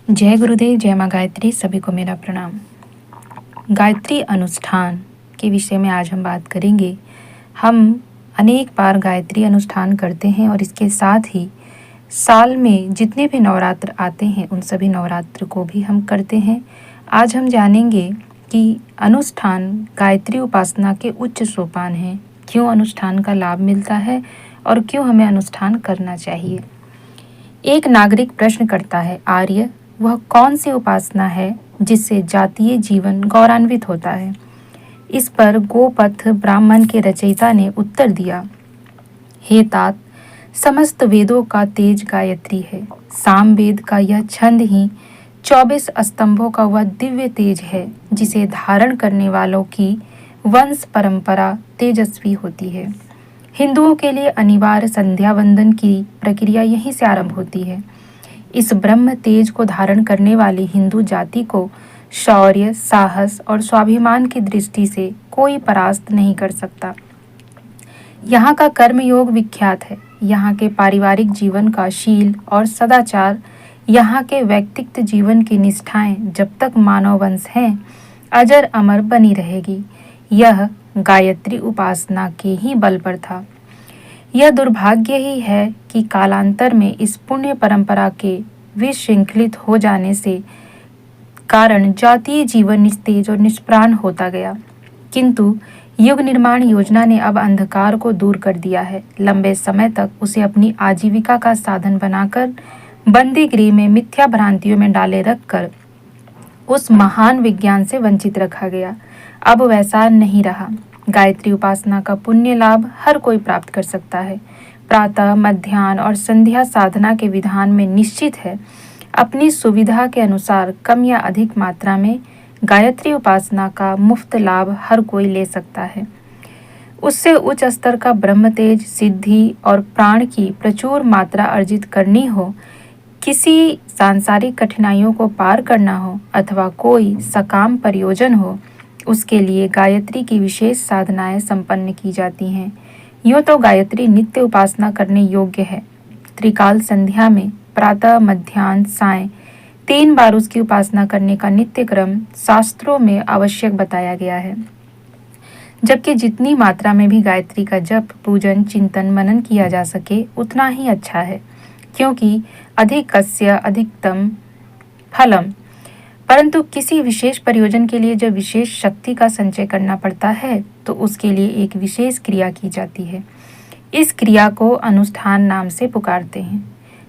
जय गुरुदेव, जय माँ गायत्री। सभी को मेरा प्रणाम। गायत्री अनुष्ठान के विषय में आज हम बात करेंगे। हम अनेक बार गायत्री अनुष्ठान करते हैं और इसके साथ ही साल में जितने भी नवरात्र आते हैं उन सभी नवरात्र को भी हम करते हैं। आज हम जानेंगे कि अनुष्ठान गायत्री उपासना के उच्च सोपान हैं, क्यों अनुष्ठान का लाभ मिलता है और क्यों हमें अनुष्ठान करना चाहिए। एक नागरिक प्रश्न करता है, आर्य, वह कौन सी उपासना है जिससे जातीय जीवन गौरवान्वित होता है। इस पर गोपथ ब्राह्मण के रचयिता ने उत्तर दिया, हे तात, समस्त वेदों का तेज गायत्री है। साम वेद का यह छंद ही 24 स्तंभों का वह दिव्य तेज है जिसे धारण करने वालों की वंश परंपरा तेजस्वी होती है। हिंदुओं के लिए अनिवार्य संध्या वंदन की प्रक्रिया यहीं से आरंभ होती है। इस ब्रह्म तेज को धारण करने वाली हिंदू जाति को शौर्य, साहस और स्वाभिमान की दृष्टि से कोई परास्त नहीं कर सकता। यहाँ का कर्मयोग विख्यात है। यहाँ के पारिवारिक जीवन का शील और सदाचार, यहाँ के व्यक्तिगत जीवन की निष्ठाएं जब तक मानव वंश हैं अजर अमर बनी रहेगी। यह गायत्री उपासना के ही बल पर था। यह दुर्भाग्य ही है कि कालांतर में इस पुण्य परंपरा के विशृंखलित हो जाने से कारण जातीय जीवन निस्तेज और निष्प्राण होता गया। किंतु युग निर्माण योजना ने अब अंधकार को दूर कर दिया है। लंबे समय तक उसे अपनी आजीविका का साधन बनाकर बंदी गृह में मिथ्या भ्रांतियों में डाले रखकर उस महान विज्ञान से वंचित रखा गया। अब वैसा नहीं रहा। गायत्री उपासना का पुण्य लाभ हर कोई प्राप्त कर सकता है। प्रातः, मध्याह्न और संध्या साधना के विधान में निश्चित है। अपनी सुविधा के अनुसार कम या अधिक मात्रा में गायत्री उपासना का मुफ्त लाभ हर कोई ले सकता है। उससे उच्च स्तर का ब्रह्म तेज, सिद्धि और प्राण की प्रचुर मात्रा अर्जित करनी हो, किसी सांसारिक कठिनाइयों को पार करना हो अथवा कोई सकाम प्रयोजन हो, उसके लिए गायत्री की विशेष साधनाएं संपन्न की जाती हैं। यूँ तो गायत्री नित्य उपासना करने योग्य है। त्रिकाल संध्या में प्रातः, मध्याह्न, सायं 3 बार उसकी उपासना करने का नित्य क्रम शास्त्रों में आवश्यक बताया गया है। जबकि जितनी मात्रा में भी गायत्री का जप, पूजन, चिंतन, मनन किया जा सके उतना ही अच्छा है, क्योंकि अधिकस्य अधिकतम फलम। परंतु किसी विशेष प्रयोजन के लिए जब विशेष शक्ति का संचय करना पड़ता है तो उसके लिए एक विशेष क्रिया की जाती है। इस क्रिया को अनुष्ठान नाम से पुकारते हैं।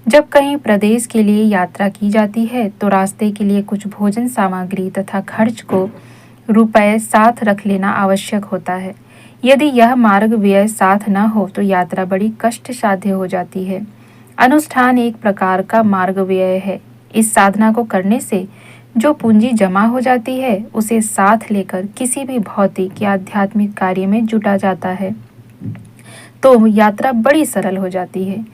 जब कहीं प्रदेश के लिए यात्रा की जाती है तो रास्ते के लिए कुछ भोजन सामग्री तथा खर्च को रुपए साथ रख लेना आवश्यक होता है। यदि यह मार्ग व्यय साथ न हो तो यात्रा बड़ी कष्ट साध्य हो जाती है। अनुष्ठान एक प्रकार का मार्ग व्यय है। इस साधना को करने से जो पूंजी जमा हो जाती है उसे साथ लेकर किसी भी भौतिक या आध्यात्मिक कार्य में जुटा जाता है तो यात्रा बड़ी सरल हो जाती है।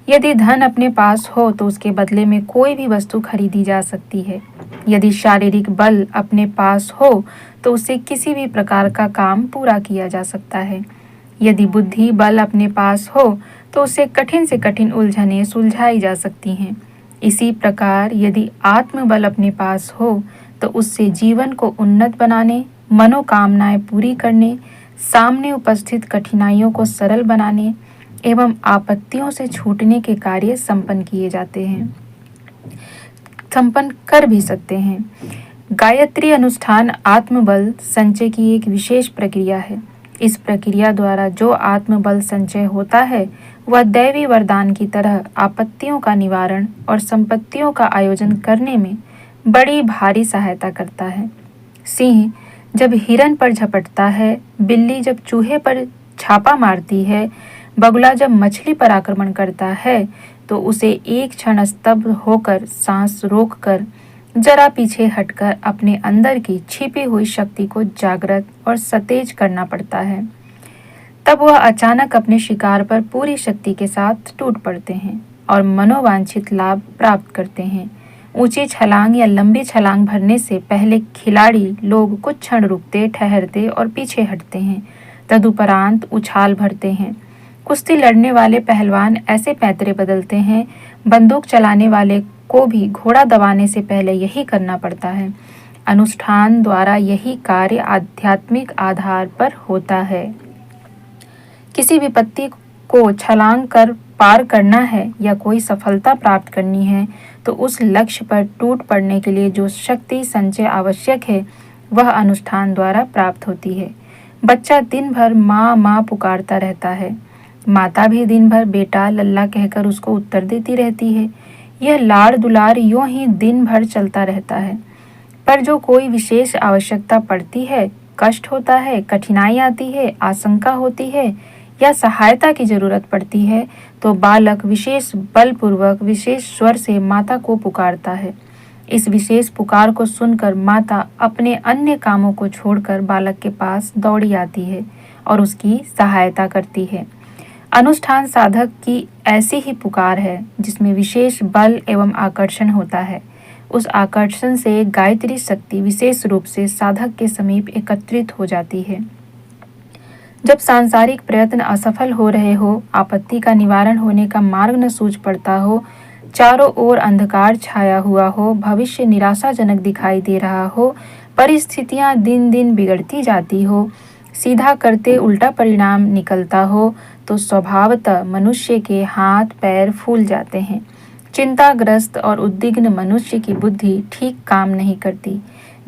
यदि धन अपने पास हो तो उसके बदले में कोई भी वस्तु खरीदी जा सकती है। यदि शारीरिक बल अपने पास हो तो उससे किसी भी प्रकार का काम पूरा किया जा सकता है। यदि बुद्धि बल अपने पास हो तो उससे कठिन से कठिन उलझनें सुलझाई जा सकती हैं। इसी प्रकार यदि आत्मबल अपने पास हो तो उससे जीवन को उन्नत बनाने, मनोकामनाएं पूरी करने, सामने उपस्थित कठिनाइयों को सरल बनाने एवं आपत्तियों से छूटने के कार्य संपन्न किए जाते हैं, संपन्न कर भी सकते हैं। गायत्री अनुष्ठान आत्मबल संचय की एक विशेष प्रक्रिया है। इस प्रक्रिया द्वारा जो आत्मबल संचय होता है वह दैवी वरदान की तरह आपत्तियों का निवारण और संपत्तियों का आयोजन करने में बड़ी भारी सहायता करता है। सिंह जब हिरन पर झपटता है, बिल्ली जब चूहे पर छापा मारती है, बगुला जब मछली पर आक्रमण करता है तो उसे एक क्षण स्तब्ध होकर सांस रोककर जरा पीछे हटकर अपने अंदर की छिपी हुई शक्ति को जागृत और सतेज करना पड़ता है। तब वह अचानक अपने शिकार पर पूरी शक्ति के साथ टूट पड़ते हैं और मनोवांछित लाभ प्राप्त करते हैं। ऊंची छलांग या लंबी छलांग भरने से पहले खिलाड़ी लोग कुछ क्षण रुकते, ठहरते और पीछे हटते हैं। तदुपरांत उछाल भरते हैं। कुश्ती लड़ने वाले पहलवान ऐसे पैतरे बदलते हैं, बंदूक चलाने वाले को भी घोड़ा दबाने से पहले यही करना पड़ता है। अनुष्ठान द्वारा यही कार्य आध्यात्मिक आधार पर होता है। किसी विपत्ति को छलांग कर पार करना है या कोई सफलता प्राप्त करनी है तो उस लक्ष्य पर टूट पड़ने के लिए जो शक्ति संचय आवश्यक है वह अनुष्ठान द्वारा प्राप्त होती है। बच्चा दिन भर माँ माँ पुकारता रहता है। माता भी दिन भर बेटा लल्ला कहकर उसको उत्तर देती रहती है। यह लाड़ दुलार यूं ही दिन भर चलता रहता है। पर जो कोई विशेष आवश्यकता पड़ती है, कष्ट होता है, कठिनाई आती है, आशंका होती है या सहायता की जरूरत पड़ती है तो बालक विशेष बलपूर्वक विशेष स्वर से माता को पुकारता है। इस विशेष पुकार को सुनकर माता अपने अन्य कामों को छोड़कर बालक के पास दौड़ी आती है और उसकी सहायता करती है। अनुष्ठान साधक की ऐसी ही पुकार है जिसमें विशेष बल एवं आकर्षण होता है। उस आकर्षण से गायत्री शक्ति विशेष रूप से साधक के समीप एकत्रित हो जाती है। जब सांसारिक प्रयत्न असफल हो रहे हो, आपत्ति का निवारण होने का मार्ग न सूझ पड़ता हो, चारों ओर अंधकार छाया हुआ हो, भविष्य निराशाजनक दिखाई दे रहा हो, परिस्थितियां दिन दिन बिगड़ती जाती हो, सीधा करते उल्टा परिणाम निकलता हो तो स्वभावतः मनुष्य के हाथ पैर फूल जाते हैं। चिंताग्रस्त और उद्विग्न मनुष्य की बुद्धि ठीक काम नहीं करती।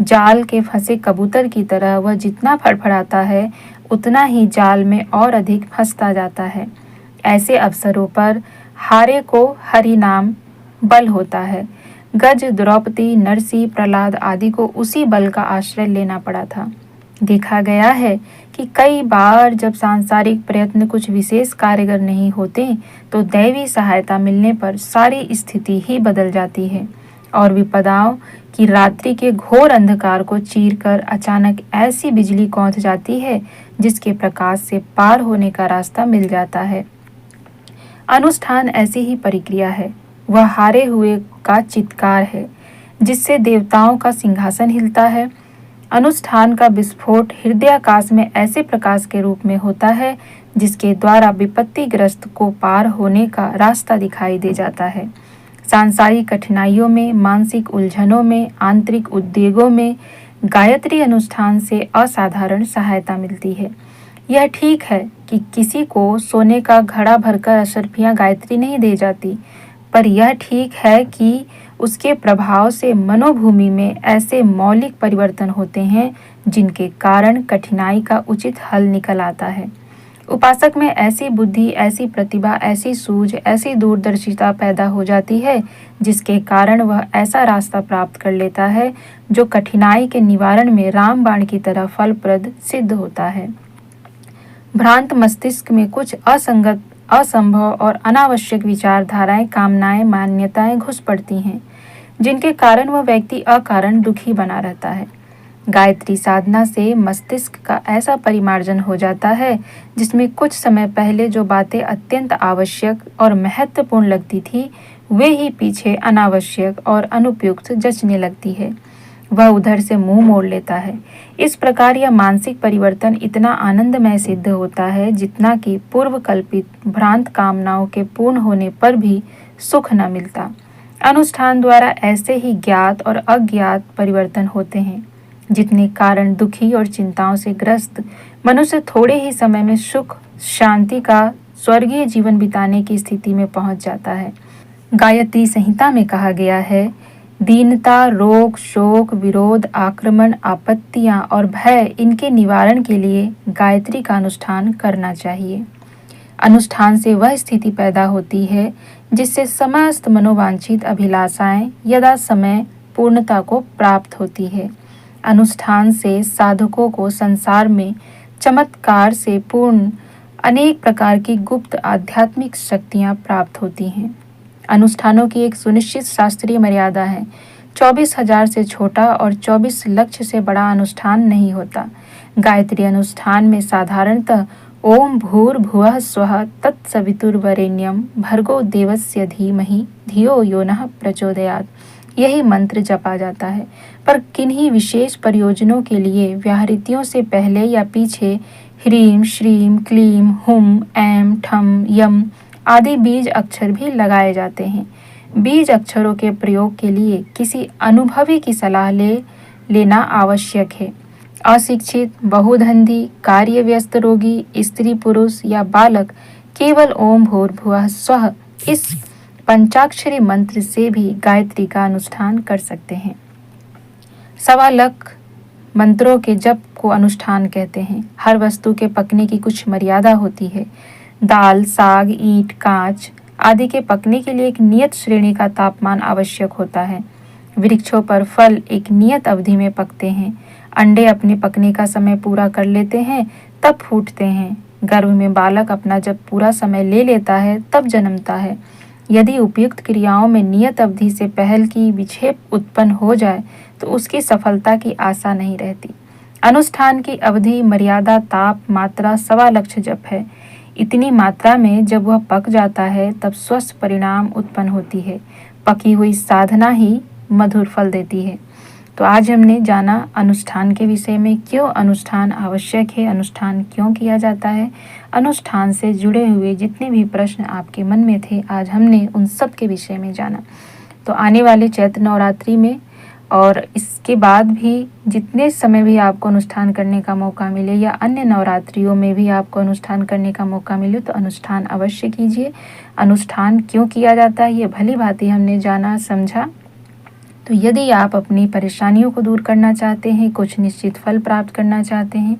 जाल के फंसे कबूतर की तरह वह जितना फड़फड़ाता है उतना ही जाल में और अधिक फंसता जाता है। ऐसे अवसरों पर हारे को हरि नाम बल होता है। गज, द्रौपदी, नरसी, प्रहलाद आदि को उसी बल का आश्रय लेना पड़ा था। देखा गया है कि कई बार जब सांसारिक प्रयत्न कुछ विशेष कारगर नहीं होते तो दैवी सहायता मिलने पर सारी स्थिति ही बदल जाती है और विपदाओं की रात्रि के घोर अंधकार को चीरकर अचानक ऐसी बिजली कौंध जाती है जिसके प्रकाश से पार होने का रास्ता मिल जाता है। अनुष्ठान ऐसी ही प्रक्रिया है। वह हारे हुए का चित्कार है जिससे देवताओं का सिंहासन हिलता है। अनुष्ठान का विस्फोट हृदयाकाश में ऐसे प्रकाश के रूप में होता है जिसके द्वारा विपत्तिग्रस्त को पार होने का रास्ता दिखाई दे जाता है। सांसारिक कठिनाइयों में, मानसिक उलझनों में, आंतरिक उद्वेगों में गायत्री अनुष्ठान से असाधारण सहायता मिलती है। यह ठीक है कि किसी को सोने का घड़ा भरकर अशर्फियाँ गायत्री नहीं दे जाती, पर यह ठीक है कि उसके प्रभाव से मनोभूमि में ऐसे मौलिक परिवर्तन होते हैं जिनके कारण कठिनाई का उचित हल निकल आता है। उपासक में ऐसी बुद्धि, ऐसी प्रतिभा, ऐसी सूझ, ऐसी दूरदर्शिता पैदा हो जाती है जिसके कारण वह ऐसा रास्ता प्राप्त कर लेता है जो कठिनाई के निवारण में रामबाण की तरह फलप्रद सिद्ध होता है। भ्रांत मस्तिष्क में कुछ असंगत, असंभव और अनावश्यक विचारधाराएं, कामनाएं, मान्यताएं घुस पड़ती हैं जिनके कारण वह व्यक्ति अकारण दुखी बना रहता है। गायत्री साधना से मस्तिष्क का ऐसा परिमार्जन हो जाता है जिसमें कुछ समय पहले जो बातें अत्यंत आवश्यक और महत्वपूर्ण लगती थी वे ही पीछे अनावश्यक और अनुपयुक्त जचने लगती है। वह उधर से मुंह मोड़ लेता है। इस प्रकार यह मानसिक परिवर्तन इतना आनंदमय सिद्ध होता है जितना कि पूर्व कल्पित भ्रांत कामनाओं के पूर्ण होने पर भी सुख न मिलता। अनुष्ठान द्वारा ऐसे ही ज्ञात और अज्ञात परिवर्तन होते हैं जितने कारण दुखी और चिंताओं से ग्रस्त मनुष्य थोड़े ही समय में सुख शांति का स्वर्गीय जीवन बिताने की स्थिति में पहुंच जाता है। गायत्री संहिता में कहा गया है, दीनता, रोग, शोक, विरोध, आक्रमण, आपत्तियां और भय, इनके निवारण के लिए गायत्री का अनुष्ठान करना चाहिए। अनुष्ठान से वह स्थिति पैदा होती है जिससे समस्त मनोवांछित अभिलाषाएं यदा समय पूर्णता को प्राप्त होती है। अनुष्ठान से साधकों को संसार में चमत्कार से पूर्ण अनेक प्रकार की गुप्त आध्यात्मिक शक्तियां प्राप्त होती हैं। अनुष्ठानों की एक सुनिश्चित शास्त्रीय मर्यादा है। 24,000 से छोटा और 24 लक्ष से बड़ा अनुष्ठान नहीं होता। गायत्री अनुष्ठान में साधारणतः ओम भूर्भुवः स्वः तत्सवितुर्वरेण्यं भर्गो देवस्य धीमहि धियो यो नः प्रचोदयात्, यही मंत्र जपा जाता है। पर किन्हीं विशेष प्रयोजनों के लिए व्याहृतियों से पहले या पीछे ह्रीम, श्रीम, क्लीम, हुम, ऐम, ठम, यम आदि बीज अक्षर भी लगाए जाते हैं। बीज अक्षरों के प्रयोग के लिए किसी अनुभवी की सलाह लेना आवश्यक है। अशिक्षित, बहुधंधी, कार्य व्यस्त रोगी, स्त्री पुरुष या बालक केवल ओम भूर्भुवः स्वः इस पंचाक्षरी मंत्र से भी गायत्री का अनुष्ठान कर सकते हैं। 1.25 लाख मंत्रों के जप को अनुष्ठान कहते हैं। हर वस्तु के पकने की कुछ मर्यादा होती है। दाल, साग, ईंट, कांच आदि के पकने के लिए एक नियत श्रेणी का तापमान आवश्यक होता है। वृक्षों पर फल एक नियत अवधि में पकते हैं। अंडे अपने पकने का समय पूरा कर लेते हैं तब फूटते हैं। गर्भ में बालक अपना जब पूरा समय ले लेता है तब जन्मता है। यदि उपयुक्त क्रियाओं में नियत अवधि से पहल की विक्षेप उत्पन्न हो जाए तो उसकी सफलता की आशा नहीं रहती। अनुष्ठान की अवधि, मर्यादा, ताप, मात्रा 1.25 जप है। इतनी मात्रा में जब वह पक जाता है तब स्वस्थ परिणाम उत्पन्न होती है। पकी हुई साधना ही मधुर फल देती है। तो आज हमने जाना अनुष्ठान के विषय में, क्यों अनुष्ठान आवश्यक है, अनुष्ठान क्यों किया जाता है। अनुष्ठान से जुड़े हुए जितने भी प्रश्न आपके मन में थे आज हमने उन सब के विषय में जाना। तो आने वाले चैत्र नवरात्रि में और इसके बाद भी जितने समय भी आपको अनुष्ठान करने का मौका मिले या अन्य नवरात्रियों में भी आपको अनुष्ठान करने का मौका मिले तो अनुष्ठान अवश्य कीजिए। अनुष्ठान क्यों किया जाता है ये भली भांति हमने जाना समझा। तो यदि आप अपनी परेशानियों को दूर करना चाहते हैं, कुछ निश्चित फल प्राप्त करना चाहते हैं,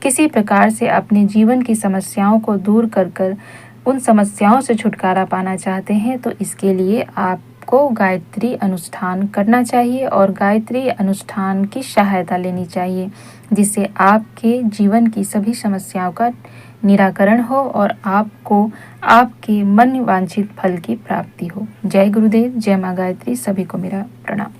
किसी प्रकार से अपने जीवन की समस्याओं को दूर कर उन समस्याओं से छुटकारा पाना चाहते हैं तो इसके लिए आपको गायत्री अनुष्ठान करना चाहिए और गायत्री अनुष्ठान की सहायता लेनी चाहिए, जिससे आपके जीवन की सभी समस्याओं का निराकरण हो और आपको आपके मन वांछित फल की प्राप्ति हो। जय गुरुदेव, जय माँ गायत्री। सभी को मेरा प्रणाम।